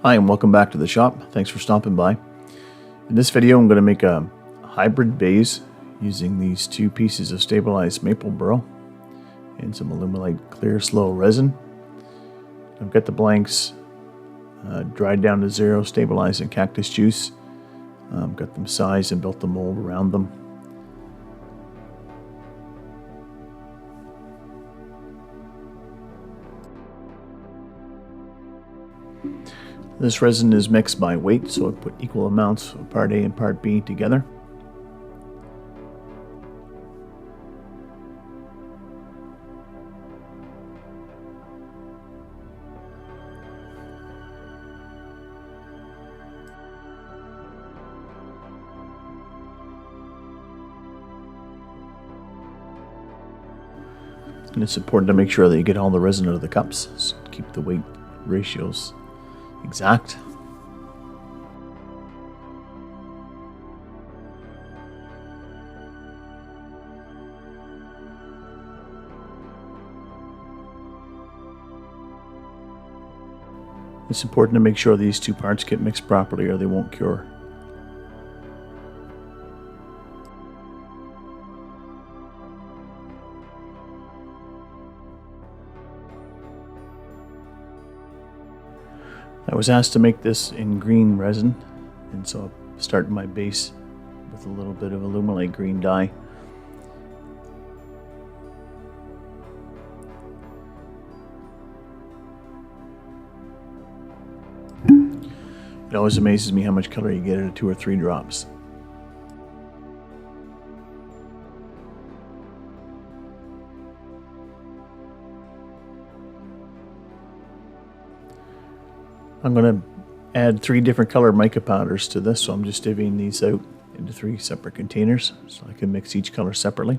Hi and welcome back to the shop. Thanks for stopping by. In this video I'm going to make a hybrid vase using these two pieces of stabilized maple burl and some Alumilite clear slow resin. I've got the blanks dried down to zero, stabilized in cactus juice. Got them sized and built the mold around them. This resin is mixed by weight, so I put equal amounts of part A and part B together. And it's important to make sure that you get all the resin out of the cups, so keep the weight ratios exact. It's important to make sure these two parts get mixed properly or they won't cure. I was asked to make this in green resin, and so I'll start my base with a little bit of Alumilite green dye. It always amazes me how much color you get out of 2 or 3 drops. I'm going to add 3 different color mica powders to this, so I'm just divvying these out into 3 separate containers so I can mix each color separately.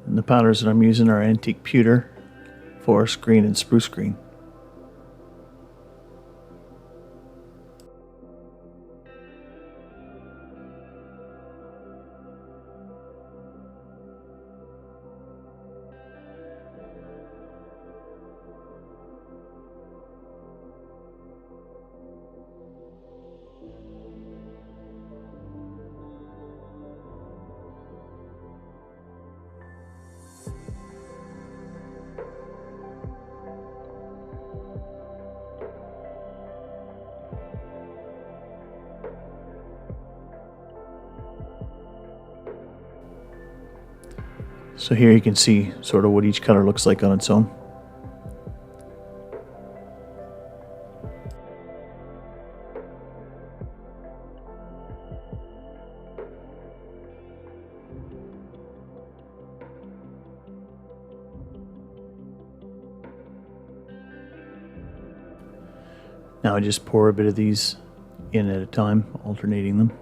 And the powders that I'm using are antique pewter, forest green, and spruce green. So here you can see sort of what each color looks like on its own. Now I just pour a bit of these in at a time, alternating them.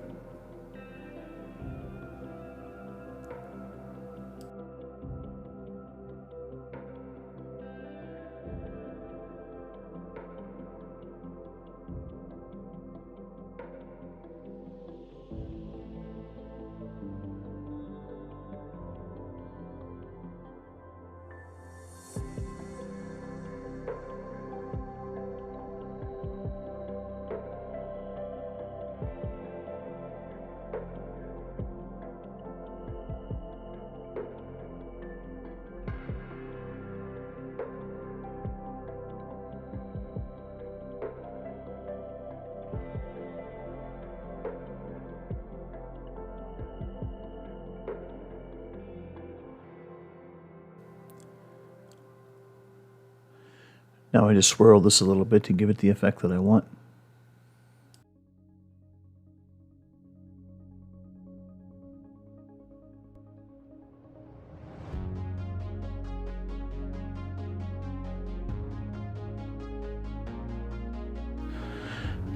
Now I just swirl this a little bit to give it the effect that I want.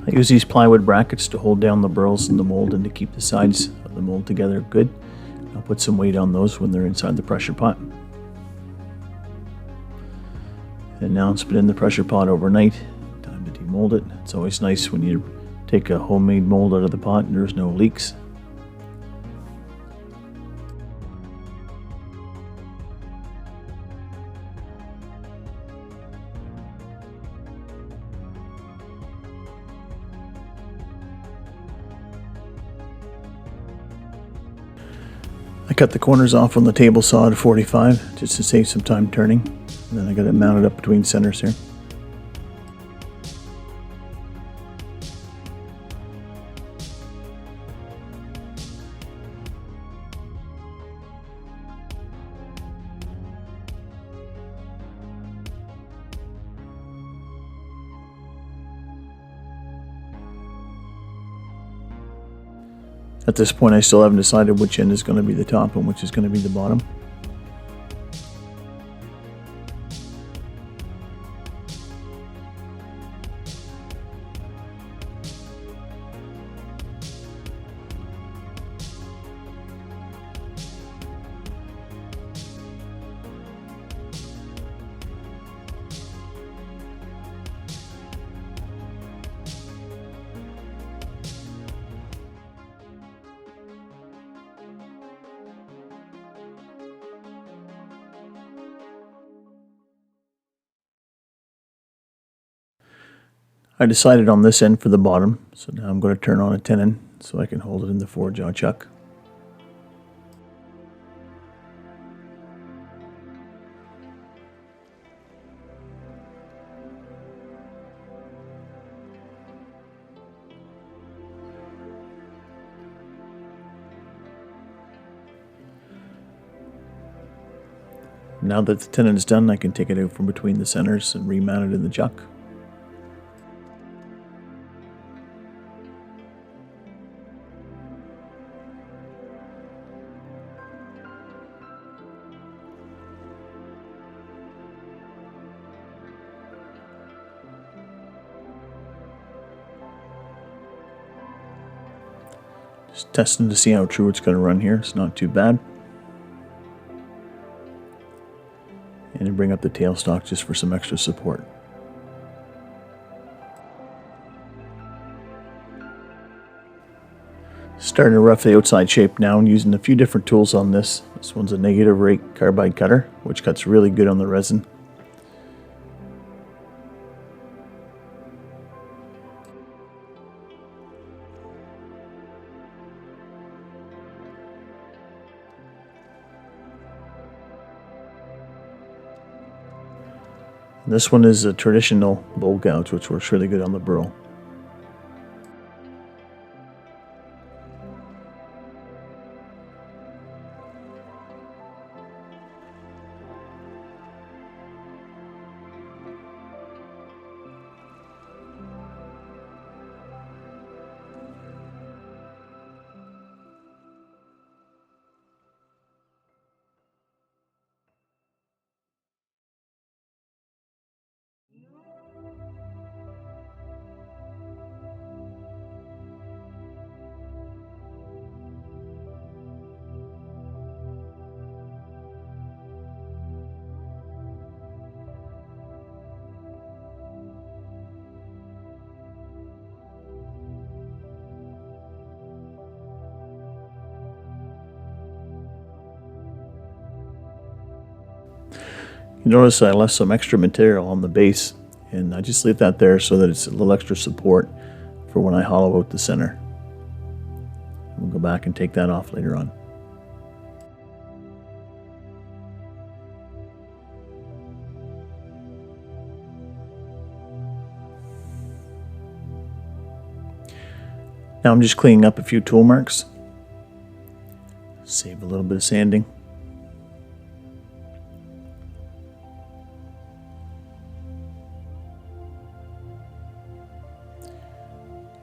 I use these plywood brackets to hold down the burls in the mold and to keep the sides of the mold together good. I'll put some weight on those when they're inside the pressure pot. And now it's been in the pressure pot overnight. Time to demold it. It's always nice when you take a homemade mold out of the pot and there's no leaks. I cut the corners off on the table saw to 45 just to save some time turning. And then I got it mounted up between centers here. At this point, I still haven't decided which end is going to be the top and which is going to be the bottom. I decided on this end for the bottom, so now I'm going to turn on a tenon so I can hold it in the 4-jaw chuck. Now that the tenon is done, I can take it out from between the centers and remount it in the chuck. Just testing to see how true it's going to run here. It's not too bad. And then bring up the tailstock just for some extra support. Starting to rough the outside shape now and using a few different tools on this. This one's a negative rake carbide cutter, which cuts really good on the resin. This one is a traditional bowl gouge, which works really good on the Burl. You notice I left some extra material on the base, and I just leave that there so that it's a little extra support for when I hollow out the center. We'll go back and take that off later on. Now I'm just cleaning up a few tool marks. Save a little bit of sanding.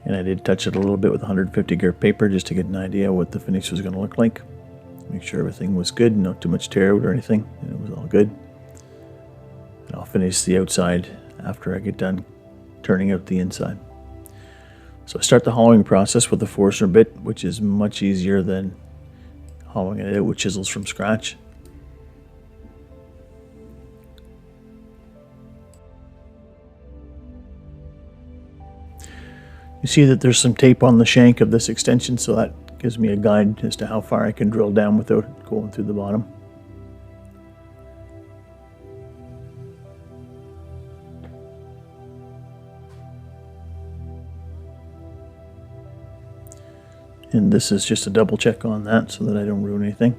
And I did touch it a little bit with 150 grit paper just to get an idea what the finish was going to look like. Make sure everything was good, not too much tear out or anything, and it was all good. And I'll finish the outside after I get done turning out the inside. So I start the hollowing process with the forcer bit, which is much easier than hollowing it out with chisels from scratch. You see that there's some tape on the shank of this extension, so that gives me a guide as to how far I can drill down without going through the bottom. And this is just a double check on that so that I don't ruin anything.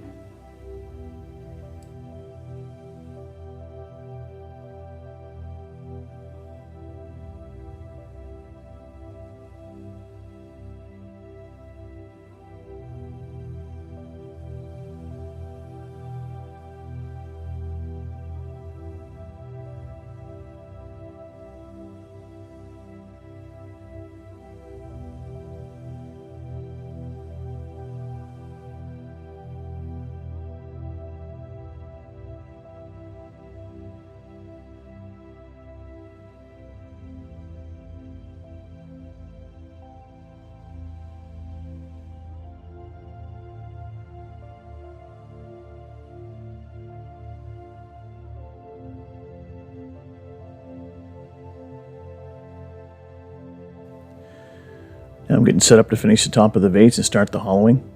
Now I'm getting set up to finish the top of the vase and start the hollowing.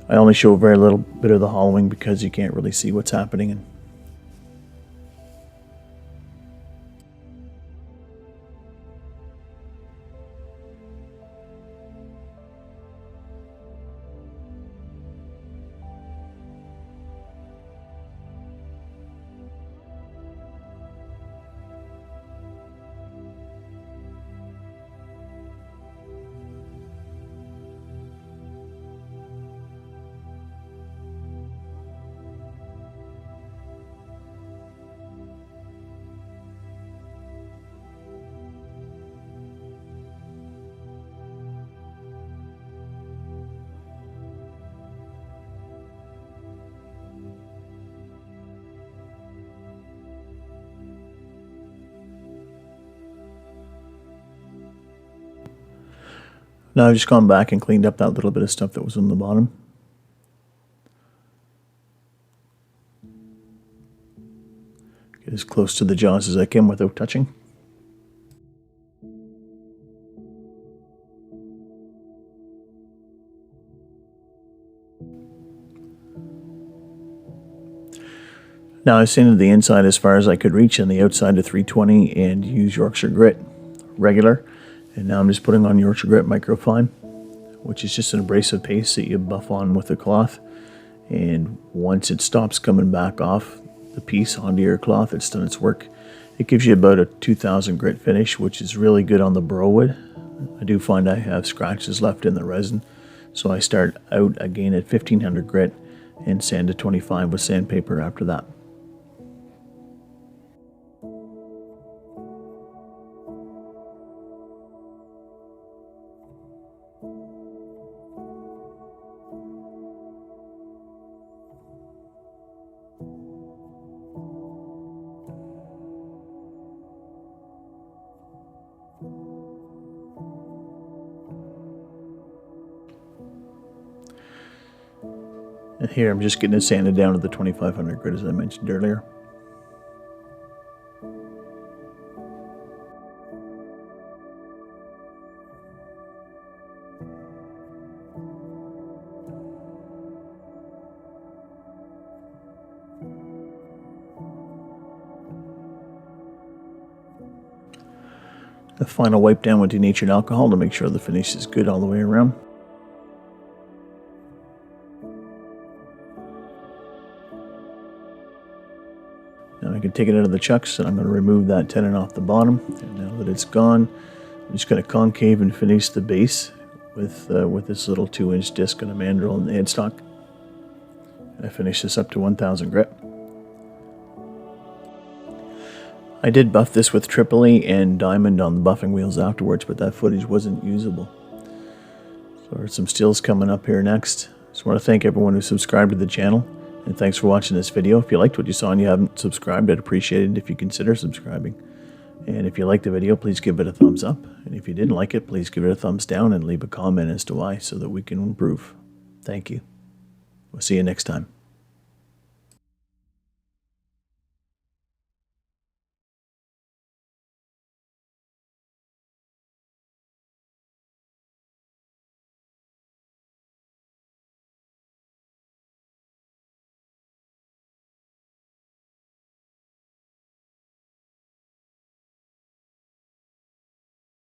I only show a very little bit of the hollowing because you can't really see what's happening. Now I've just gone back and cleaned up that little bit of stuff that was on the bottom. Get as close to the jaws as I can without touching. Now I sanded the inside as far as I could reach and the outside to 320 and use Yorkshire grit regular. And now I'm just putting on Yorkshire grit microfine, which is just an abrasive paste that you buff on with a cloth. And once it stops coming back off the piece onto your cloth, it's done its work. It gives you about a 2000 grit finish, which is really good on the burl wood. I do find I have scratches left in the resin, so I start out again at 1500 grit and sand to 25 with sandpaper after that. And here I'm just getting it sanded down to the 2500 grit as I mentioned earlier. The final wipe down with denatured alcohol to make sure the finish is good all the way around. Now I can take it out of the chucks and I'm going to remove that tenon off the bottom. And now that it's gone, I'm just going to concave and finish the base with this little 2-inch disc and a mandrel and the headstock. I finish this up to 1000 grit. I did buff this with Tripoli and Diamond on the buffing wheels afterwards, but that footage wasn't usable. So there's some stills coming up here next. Just want to thank everyone who subscribed to the channel, and thanks for watching this video. If you liked what you saw and you haven't subscribed, I'd appreciate it if you consider subscribing. And if you liked the video, please give it a thumbs up. And if you didn't like it, please give it a thumbs down and leave a comment as to why so that we can improve. Thank you. We'll see you next time.